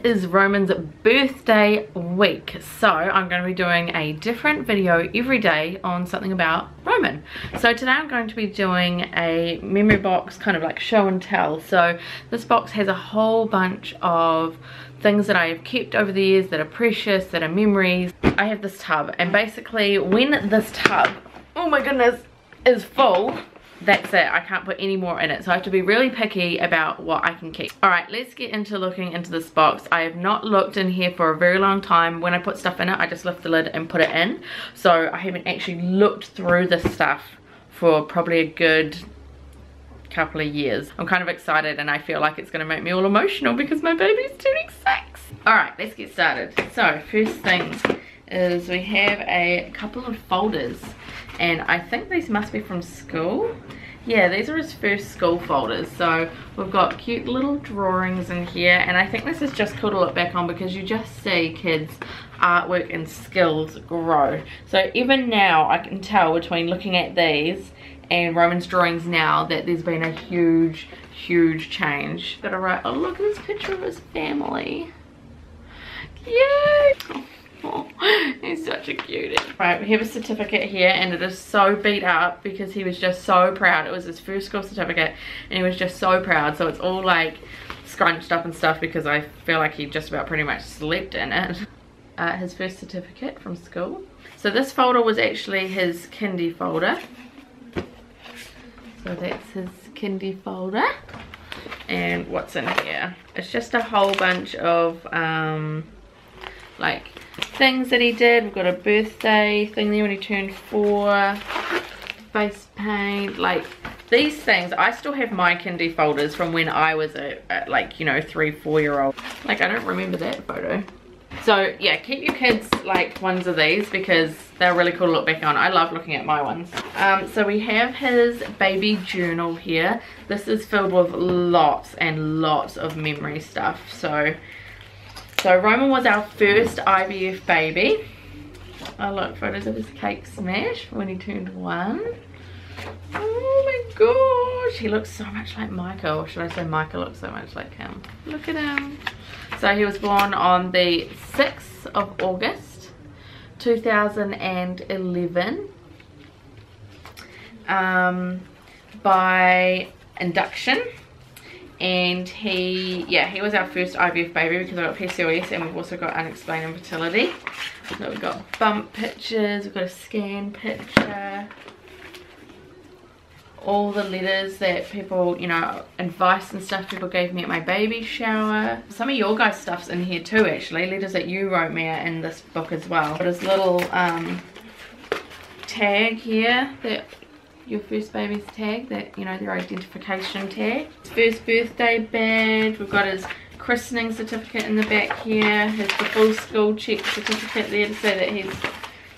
is Roman's birthday week, so I'm going to be doing a different video every day on something about Roman. So today I'm going to be doing a memory box, kind of like show and tell. So this box has a whole bunch of things that I have kept over the years that are precious, that are memories. I have this tub, and basically when this tub, oh my goodness, is full, that's it. I can't put any more in it, so I have to be really picky about what I can keep. Alright, let's get into looking into this box. I have not looked in here for a very long time. When I put stuff in it, I just lift the lid and put it in, so I haven't actually looked through this stuff for probably a good couple of years. I'm kind of excited, and I feel like it's going to make me all emotional because my baby's turning 6. Alright, let's get started. So first thing is we have a couple of folders, and I think these must be from school. Yeah, these are his first school folders. So we've got cute little drawings in here, and I think this is just cool to look back on because you just see kids' artwork and skills grow. So even now I can tell between looking at these and Roman's drawings now that there's been a huge change. Gotta write, oh look at this picture of his family. Yay! Oh, he's such a cutie. Right, we have a certificate here, and it is so beat up because he was just so proud. It was his first school certificate and he was just so proud, so it's all like scrunched up and stuff because I feel like he just about pretty much slept in it. His first certificate from school. So this folder was actually his kindy folder. So that's his kindy folder. And what's in here? It's just a whole bunch of like things that he did. We've got a birthday thing there when he turned 4, face paint, like these things. I still have my kindy folders from when I was a like, you know, 3-4 year old. Like I don't remember that photo. So yeah, keep your kids like ones of these because they're really cool to look back on. I love looking at my ones. So we have his baby journal here. This is filled with lots and lots of memory stuff. So Roman was our first IVF baby. Oh look, photos of his cake smash when he turned 1. Oh my gosh, he looks so much like Micah, or should I say Micah looks so much like him. Look at him. So he was born on the 6th of August 2011 by induction. And he was our first IVF baby because I got PCOS, and we've also got unexplained infertility. So we've got bump pictures, we've got a scan picture, all the letters that people, you know, advice and stuff people gave me at my baby shower. Some of your guys' stuff's in here too, actually. Letters that you wrote me are in this book as well. Got his little tag here, that your first baby's tag, that, you know, their identification tag. His first birthday badge. We've got his christening certificate in the back here. The full school check certificate there to say that he's,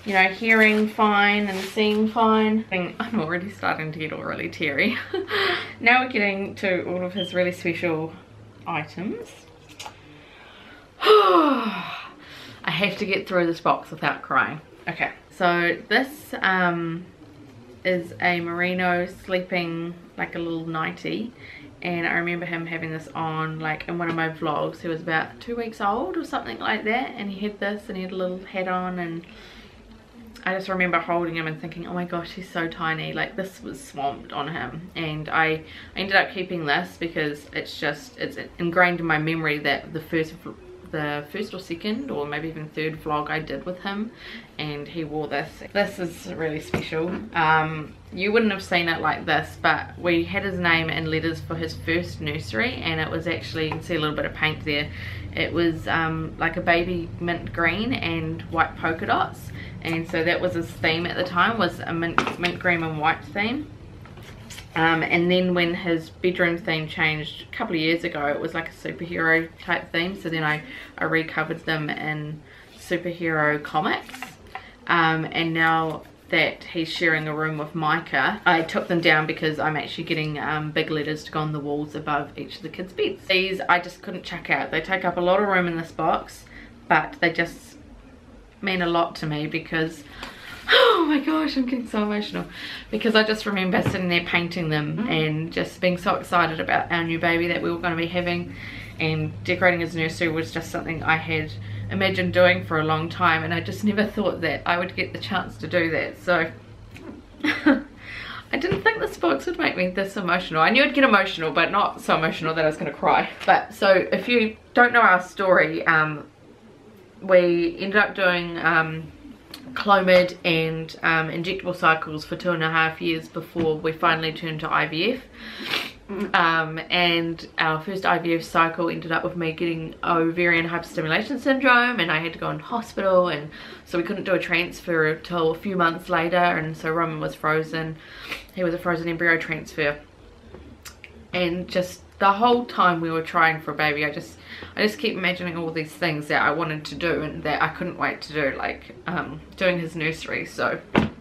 you know, hearing fine and seeing fine. I'm already starting to get all really teary. Now we're getting to all of his really special items. I have to get through this box without crying. Okay, so this is a merino sleeping, like a little nightie, and I remember him having this on like in one of my vlogs. He was about 2 weeks old or something like that, and he had this and he had a little hat on, and I just remember holding him and thinking, oh my gosh, he's so tiny. Like this was swamped on him, and I ended up keeping this because it's ingrained in my memory that the first or second or maybe even third vlog I did with him, and he wore this. This is really special. You wouldn't have seen it like this, but we had his name and letters for his first nursery, and it was actually, you can see a little bit of paint there, it was like a baby mint green and white polka dots, and so that was his theme at the time, was a mint green and white theme. And then when his bedroom theme changed a couple of years ago, it was like a superhero type theme, so then I recovered them in superhero comics. And now that he's sharing a room with Micah, I took them down because I'm actually getting big letters to go on the walls above each of the kids' beds. These I just couldn't chuck out. They take up a lot of room in this box, but they just mean a lot to me because, oh my gosh, I'm getting so emotional, because I just remember sitting there painting them and just being so excited about our new baby that we were going to be having. and decorating his nursery was just something I had imagined doing for a long time, and I just never thought that I would get the chance to do that. So I didn't think this box would make me this emotional. I knew I'd get emotional, but not so emotional that I was going to cry. But so if you don't know our story, we ended up doing Clomid and injectable cycles for 2.5 years before we finally turned to IVF. And our first IVF cycle ended up with me getting ovarian hyperstimulation syndrome, and I had to go in hospital, and so we couldn't do a transfer until a few months later, and so Roman was frozen. He was a frozen embryo transfer, and just the whole time we were trying for a baby, I just keep imagining all these things that I wanted to do and that I couldn't wait to do, like doing his nursery. So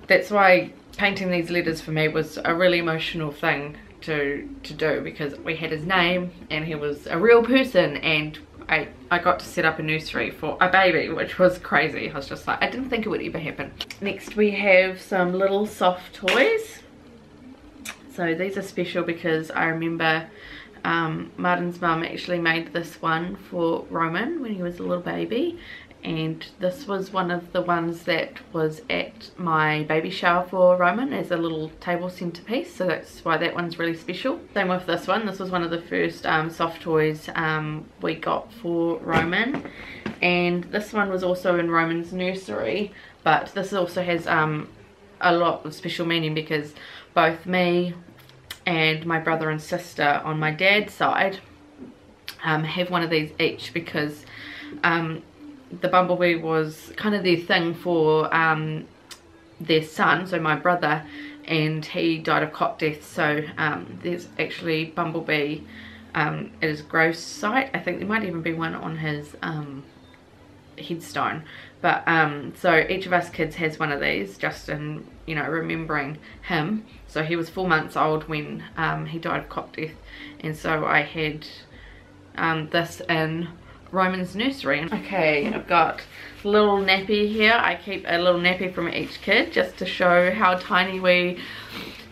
that's why painting these letters for me was a really emotional thing to do, because we had his name and he was a real person, and I got to set up a nursery for a baby, which was crazy. I was just like, I didn't think it would ever happen. Next we have some little soft toys. So these are special because I remember Martin's mum actually made this one for Roman when he was a little baby, and this was one of the ones that was at my baby shower for Roman as a little table centerpiece, so that's why that one's really special. Same with this one. This was one of the first soft toys we got for Roman, and this one was also in Roman's nursery, but this also has a lot of special meaning because both me and my brother and sister on my dad's side have one of these each, because the bumblebee was kind of their thing for their son, so my brother, and he died of cot death. So there's actually bumblebee at his grave site. I think there might even be one on his headstone. But so each of us kids has one of these, just in, you know, remembering him. So he was 4 months old when he died of cot death, and so I had this in Roman's nursery. Okay, I've got a little nappy here. I keep a little nappy from each kid just to show how tiny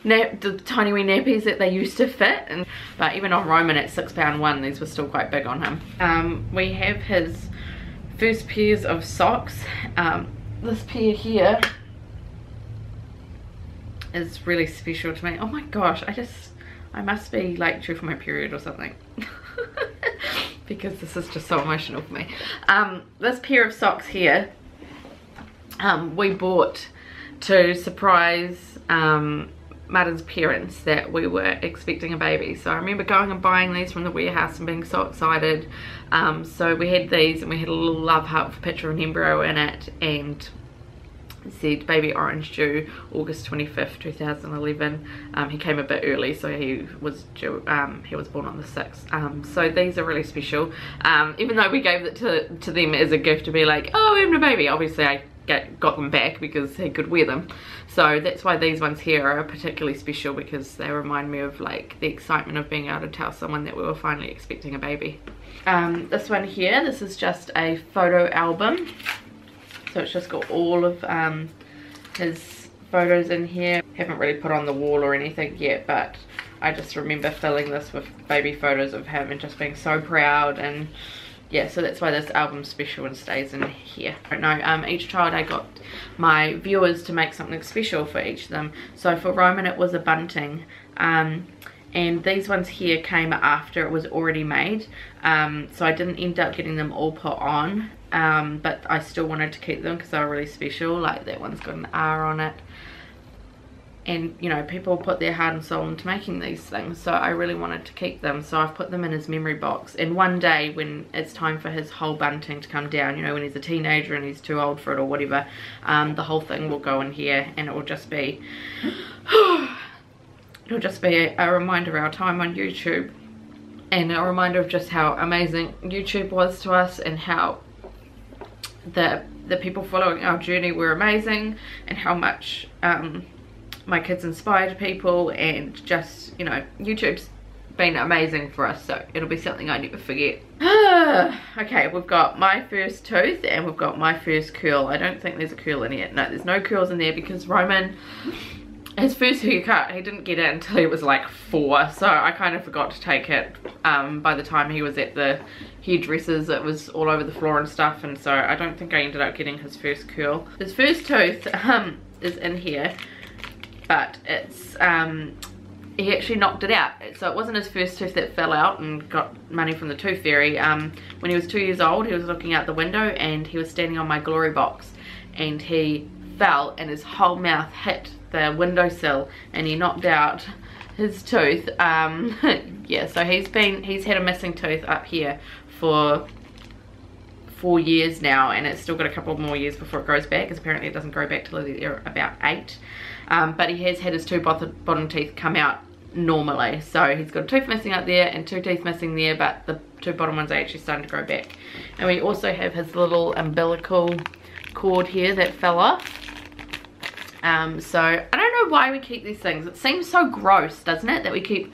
the tiny wee nappies that they used to fit. But even on Roman at 6 pound 1, these were still quite big on him. We have his first pairs of socks. This pair here is really special to me. Oh my gosh, I must be like due for my period or something. Because this is just so emotional for me. This pair of socks here, we bought to surprise Martin's parents that we were expecting a baby. So I remember going and buying these from the warehouse and being so excited. So we had these, and we had a little love heart with a picture of an embryo in it, and it said baby orange due August 25th 2011. He came a bit early, so he was due, he was born on the 6th. So these are really special, even though we gave it to them as a gift to be like, oh, we're having a baby. Obviously I got them back because he could wear them, so that's why these ones here are particularly special, because they remind me of like the excitement of being able to tell someone that we were finally expecting a baby. This one here, this is just a photo album. So it's just got all of his photos in here. Haven't really put on the wall or anything yet, but I just remember filling this with baby photos of him and just being so proud. And yeah, so that's why this album's special and stays in here. I don't know, each child I got my viewers to make something special for each of them. So for Roman it was a bunting. And these ones here came after it was already made, so I didn't end up getting them all put on, but I still wanted to keep them because they were really special. Like that one's got an R on it, and you know, people put their heart and soul into making these things, so I really wanted to keep them. So I've put them in his memory box, and one day when it's time for his whole bunting to come down, you know, when he's a teenager and he's too old for it or whatever, the whole thing will go in here, and it will just be it'll just be a reminder of our time on YouTube, and a reminder of just how amazing YouTube was to us, and how the people following our journey were amazing, and how much my kids inspired people, and just, you know, YouTube's been amazing for us, so it'll be something I never forget. Okay, we've got my first tooth and we've got my first curl. I don't think there's a curl in here. No, there's no curls in there because Roman his first haircut, he didn't get it until he was like 4, so I kind of forgot to take it. By the time he was at the hairdressers, it was all over the floor and stuff, and so I don't think I ended up getting his first curl. His first tooth is in here, but it's he actually knocked it out, so it wasn't his first tooth that fell out and got money from the tooth fairy. When he was 2 years old, he was looking out the window and he was standing on my glory box, and he fell and his whole mouth hit the windowsill and he knocked out his tooth. Yeah, so he's had a missing tooth up here for 4 years now, and it's still got a couple more years before it grows back, because apparently it doesn't grow back till they're about 8. But he has had his 2 bottom teeth come out normally, so he's got a tooth missing up there and 2 teeth missing there, but the 2 bottom ones are actually starting to grow back. And we also have his little umbilical cord here that fell off. So I don't know why we keep these things. It seems so gross, doesn't it, that we keep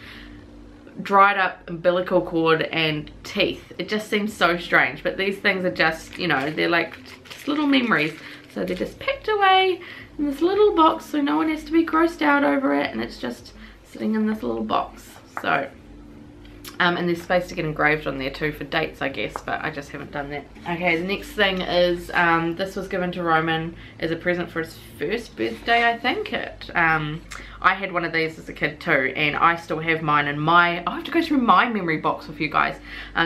dried up umbilical cord and teeth. It just seems so strange, but these things are just, you know, they're like just little memories, so they're just packed away in this little box so no one has to be grossed out over it, and it's just sitting in this little box. So and there's space to get engraved on there too for dates, I guess, but I just haven't done that. Okay, the next thing is this was given to Roman as a present for his first birthday, I think. I had one of these as a kid too, and I still have mine in my, I have to go through my memory box with you guys.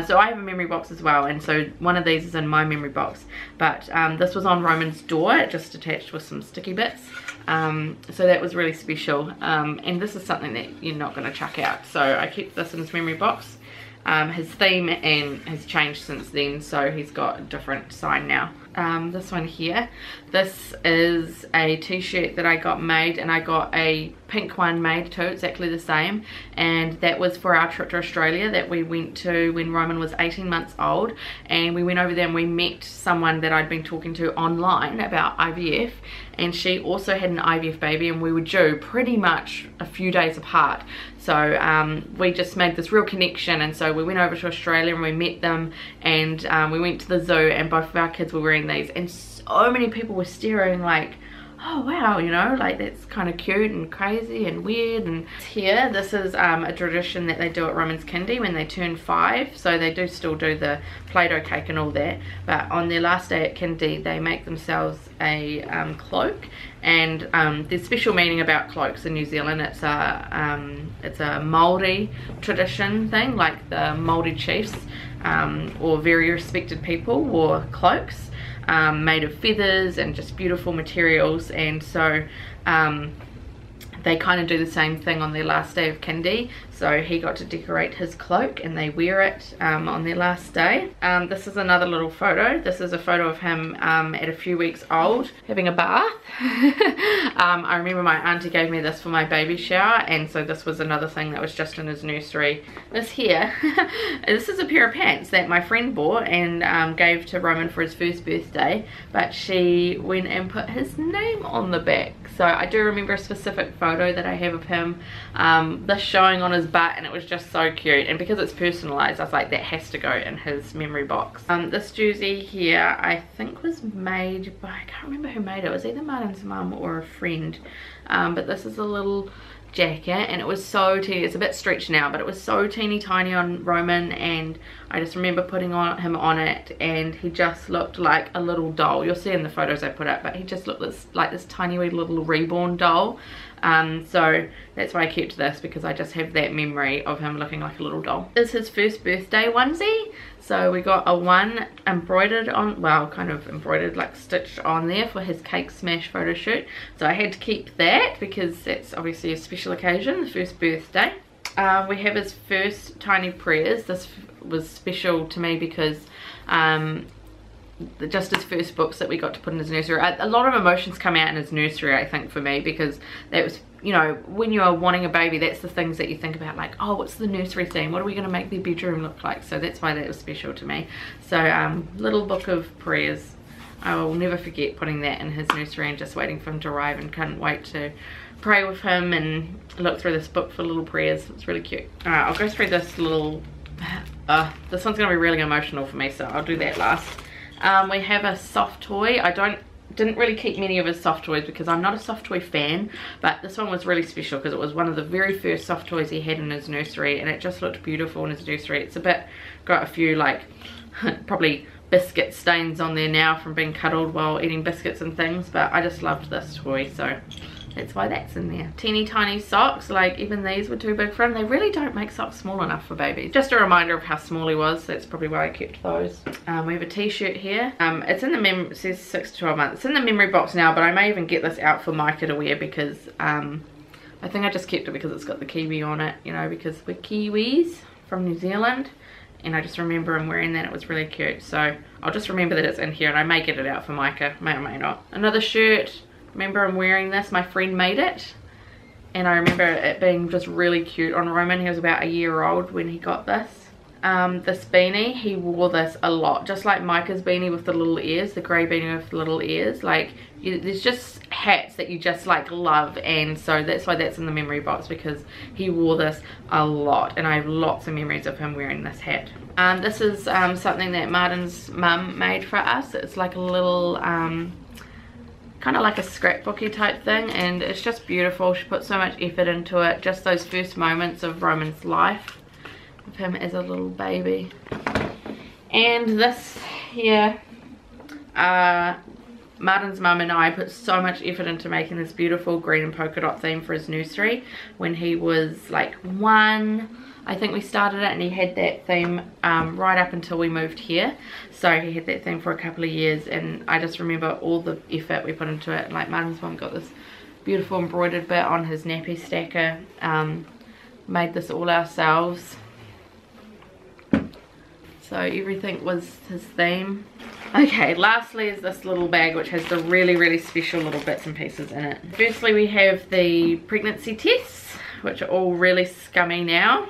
So I have a memory box as well, and so one of these is in my memory box. But this was on Roman's door, just attached with some sticky bits. So that was really special, and this is something that you're not going to chuck out, so I kept this in his memory box. His theme has changed since then, so he's got a different sign now. This one here, this is a t-shirt that I got made, and I got a pink one made too, exactly the same, and that was for our trip to Australia that we went to when Roman was 18 months old. And we went over there and we met someone that I'd been talking to online about IVF, and she also had an IVF baby, and we were due pretty much a few days apart. So we just made this real connection, and so we went over to Australia and we met them, and we went to the zoo, and both of our kids were wearing these, and so many people were staring like, oh wow, you know, like that's kind of cute and crazy and weird. And here, this is a tradition that they do at Roman's kindy when they turn 5, so they do still do the Play-Doh cake and all that, but on their last day at kindy they make themselves a cloak. And there's special meaning about cloaks in New Zealand. It's a Māori tradition thing, like the Māori chiefs or very respected people wore cloaks made of feathers and just beautiful materials, and so they kind of do the same thing on their last day of kindy. So he got to decorate his cloak and they wear it on their last day. This is another little photo. This is a photo of him at a few weeks old having a bath. I remember my auntie gave me this for my baby shower, and so this was another thing that was just in his nursery. This here, this is a pair of pants that my friend bought and gave to Roman for his first birthday, but she went and put his name on the back. So I do remember a specific photo that I have of him, this showing on his butt, and it was just so cute. And because it's personalized, I was like, that has to go in his memory box. This jersey here I think was made by, I can't remember who made it. It was either Martin's mum or a friend, but this is a little jacket, and it was so teeny. It's a bit stretched now, but it was so teeny tiny on Roman, and I just remember putting him on it, and he just looked like a little doll. You'll see in the photos I put up, but he just looked like this tiny wee little reborn doll. So that's why I kept this, because I just have that memory of him looking like a little doll. This is his first birthday onesie, so we got a one embroidered on, well, kind of embroidered, like stitched on there for his cake smash photo shoot. So I had to keep that because that's obviously a special occasion, the first birthday. We have his first tiny prayers. This was special to me because just his first books that we got to put in his nursery. A lot of emotions come out in his nursery, I think, for me, because that was, you know, when you're wanting a baby, that's the things that you think about, like, oh, what's the nursery theme? What are we going to make their bedroom look like? So that's why that was special to me. So little book of prayers. I will never forget putting that in his nursery and just waiting for him to arrive, and couldn't wait to pray with him and look through this book for little prayers. It's really cute. Alright, I'll go through this little, this one's going to be really emotional for me, so I'll do that last. We have a soft toy. I don't didn't really keep many of his soft toys because I'm not a soft toy fan, but this one was really special because it was one of the very first soft toys he had in his nursery, and it just looked beautiful in his nursery. It's got a few like probably biscuit stains on there now from being cuddled while eating biscuits and things, but I just loved this toy, so that's why that's in there. Teeny tiny socks, like even these were too big for him. They really don't make socks small enough for babies. Just a reminder of how small he was. That's probably why I kept those. We have a t-shirt here. It's in the it says 6 to 12 months. It's in the memory box now, but I may even get this out for Micah to wear because I think I just kept it because it's got the kiwi on it, you know, because we're Kiwis from New Zealand. And I just remember him wearing that. It was really cute. So I'll just remember that it's in here, and I may get it out for Micah. May or may not. Another shirt. Remember him wearing this. My friend made it, and I remember it being just really cute on Roman. He was about a year old when he got this. This beanie, he wore this a lot, just like Micah's beanie with the little ears, the grey beanie with the little ears. Like there's just hats that you just like love, and so that's why that's in the memory box, because he wore this a lot, and I have lots of memories of him wearing this hat. This is something that Martin's mum made for us. It's like a little kind of like a scrapbooky type thing, and it's just beautiful. She put so much effort into it. Just those first moments of Roman's life of him as a little baby. And this here, Martin's mum and I put so much effort into making this beautiful green and polka dot theme for his nursery when he was like 1. I think we started it, and he had that theme right up until we moved here. So he had that theme for a couple of years, and I just remember all the effort we put into it. Like Martin's mum got this beautiful embroidered bit on his nappy stacker, made this all ourselves. So everything was his theme. Okay, lastly is this little bag which has the really special little bits and pieces in it. Firstly, we have the pregnancy tests, which are all really scummy now.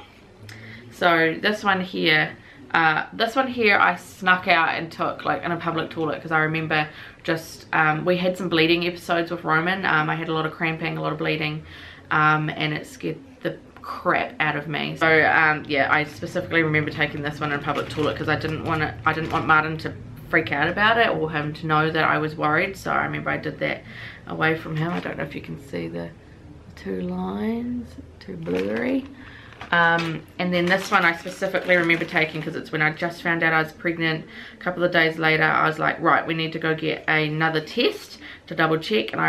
So this one here I snuck out and took like in a public toilet, because I remember just we had some bleeding episodes with Roman. I had a lot of cramping, a lot of bleeding, and it scared the crap out of me. So yeah, I specifically remember taking this one in a public toilet because I didn't want Martin to freak out about it or him to know that I was worried. So I remember I did that away from him. I don't know if you can see the two lines, too blurry. And then this one I specifically remember taking because it's when I just found out I was pregnant. A couple of days later I was like, right, we need to go get another test to double check. And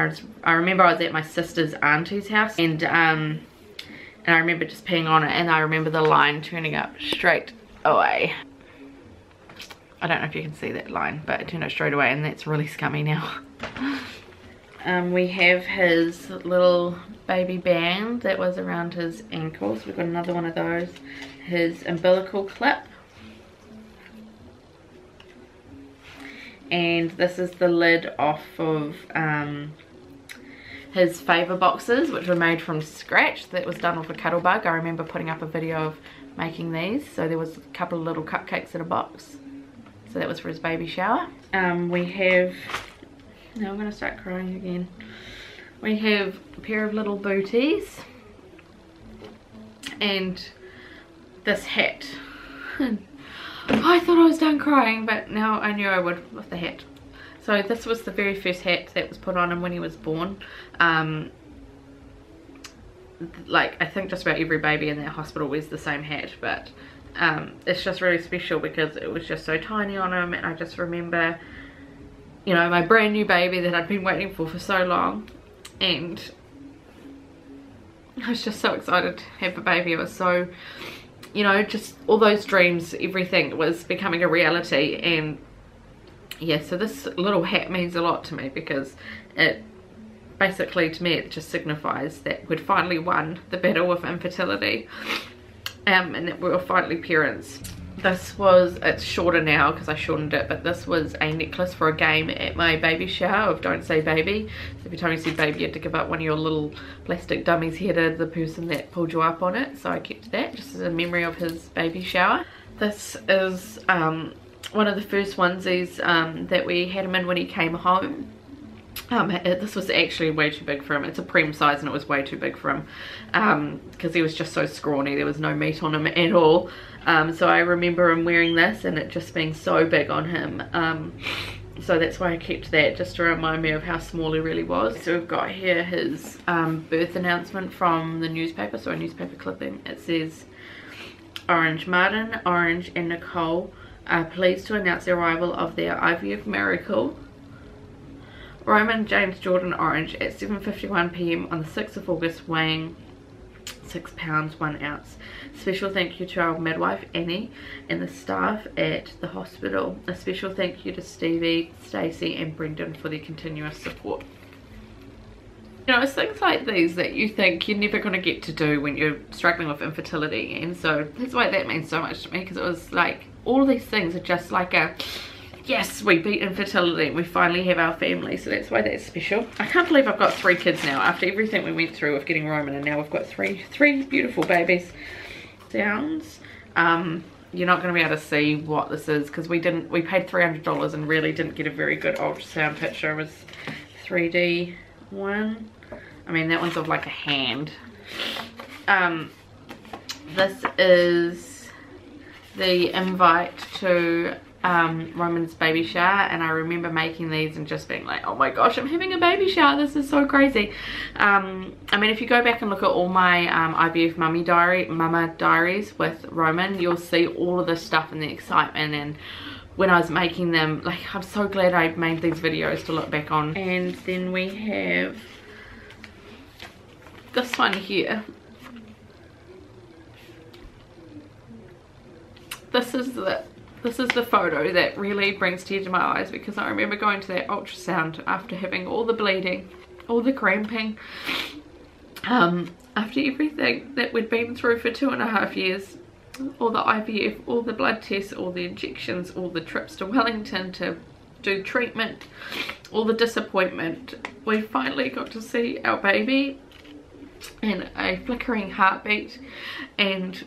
I remember I was at my sister's auntie's house, and I remember just peeing on it, and I remember the line turning up straight away. I don't know if you can see that line, but it turned up straight away, and that's really scummy now. We have his little baby band that was around his ankles. We've got another one of those. His umbilical clip. And this is the lid off of his favour boxes, which were made from scratch. That was done with a cuddle bug. I remember putting up a video of making these. So there was a couple of little cupcakes in a box. So that was for his baby shower. We have... Now I'm going to start crying again. We have a pair of little booties. And this hat. I thought I was done crying, but now I knew I would with the hat. So this was the very first hat that was put on him when he was born. Like, I think just about every baby in that hospital wears the same hat, but it's just really special because it was just so tiny on him. And I just remember, you know, my brand new baby that I'd been waiting for so long, and I was just so excited to have a baby. It was so, you know, just all those dreams, everything was becoming a reality. And yeah, so this little hat means a lot to me because it basically, to me, it just signifies that we'd finally won the battle with infertility, and that we were finally parents. This was, it's shorter now because I shortened it, but this was a necklace for a game at my baby shower of Don't Say Baby. So every time you said baby, you had to give up one of your little plastic dummies here to the person that pulled you up on it. So I kept that just as a memory of his baby shower. This is one of the first onesies that we had him in when he came home. This was actually way too big for him. It's a prem size and it was way too big for him because he was just so scrawny. There was no meat on him at all. So I remember him wearing this and it just being so big on him. So that's why I kept that, just to remind me of how small he really was. So we've got here his birth announcement from the newspaper, so a newspaper clipping. It says, Orange, Martin, Orange and Nicole are pleased to announce the arrival of their IVF miracle, Roman James Jordan Orange, at 7:51 p.m. on the 6th of August, weighing 6 pounds 1 ounce. Special thank you to our midwife Annie and the staff at the hospital. A special thank you to Stevie, Stacey and Brendan for their continuous support. You know, it's things like these that you think you're never going to get to do when you're struggling with infertility, and so that's why that means so much to me, because it was like all of these things are just like a yes, we beat infertility and we finally have our family, so that's why that's special. I can't believe I've got 3 kids now after everything we went through with getting Roman, and now we've got three beautiful babies. Sounds you're not going to be able to see what this is because we paid $300 and really didn't get a very good ultrasound picture. It was 3D one. I mean, that one's of like a hand. This is the invite to Roman's baby shower, and I remember making these and just being like, oh my gosh, I'm having a baby shower, this is so crazy. I mean, if you go back and look at all my IVF mama diaries with Roman, you'll see all of this stuff and the excitement, and when I was making them, like, I'm so glad I made these videos to look back on. And then we have this one here. This is the photo that really brings tears to my eyes, because I remember going to that ultrasound after having all the bleeding, all the cramping, after everything that we'd been through for 2.5 years, all the IVF, all the blood tests, all the injections, all the trips to Wellington to do treatment, all the disappointment. We finally got to see our baby and a flickering heartbeat, and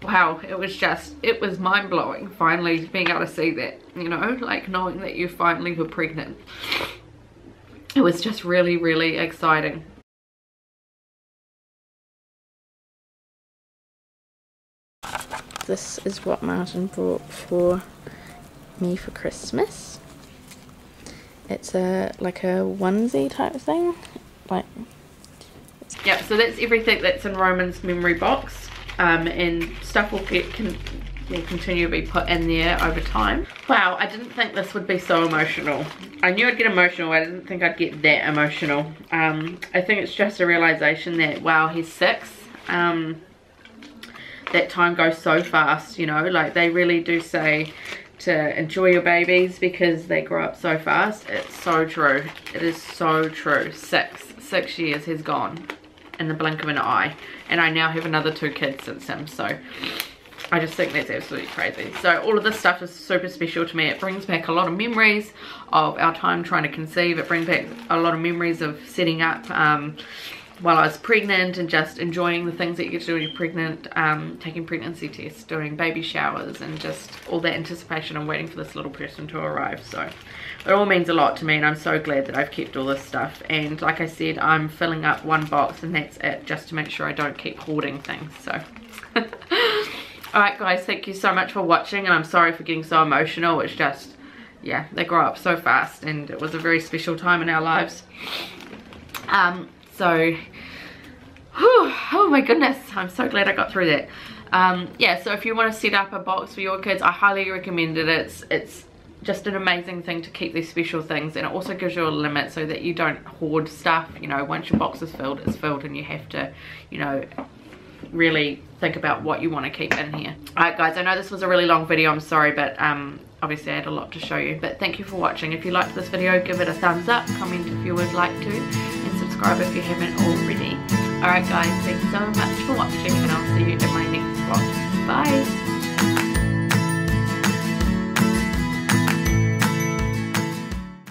wow, it was mind-blowing finally being able to see that, you know, like knowing that you finally were pregnant. It was just really, really exciting. This is what Martin brought for me for Christmas. It's like a onesie type thing. Like, yep, so that's everything that's in Roman's memory box. And stuff will continue to be put in there over time. Wow, I didn't think this would be so emotional. I knew I'd get emotional, I didn't think I'd get that emotional. I think it's just a realization that, wow, he's 6. That time goes so fast, you know, like they really do say to enjoy your babies because they grow up so fast. It's so true. It is so true. 6 years has gone in the blink of an eye, and I now have another 2 kids since him, so I just think that's absolutely crazy. So all of this stuff is super special to me. It brings back a lot of memories of our time trying to conceive. It brings back a lot of memories of setting up while I was pregnant and just enjoying the things that you get to do when you're pregnant, taking pregnancy tests, doing baby showers, and just all that anticipation and waiting for this little person to arrive. So it all means a lot to me, and I'm so glad that I've kept all this stuff. And like I said, I'm filling up 1 box and that's it, just to make sure I don't keep hoarding things. So alright guys, thank you so much for watching, and I'm sorry for getting so emotional. It's just, yeah, they grow up so fast, and it was a very special time in our lives. So whew, oh my goodness, I'm so glad I got through that. Yeah, so if you want to set up a box for your kids, I highly recommend it. It's just an amazing thing to keep these special things, and it also gives you a limit so that you don't hoard stuff. You know, once your box is filled, it's filled, and you have to, you know, really think about what you want to keep in here. Alright guys, I know this was a really long video, I'm sorry, but obviously I had a lot to show you. But thank you for watching. If you liked this video, give it a thumbs up, comment if you would like to, and subscribe if you haven't already. Alright guys, thanks so much for watching, and I'll see you in my next vlog. Bye!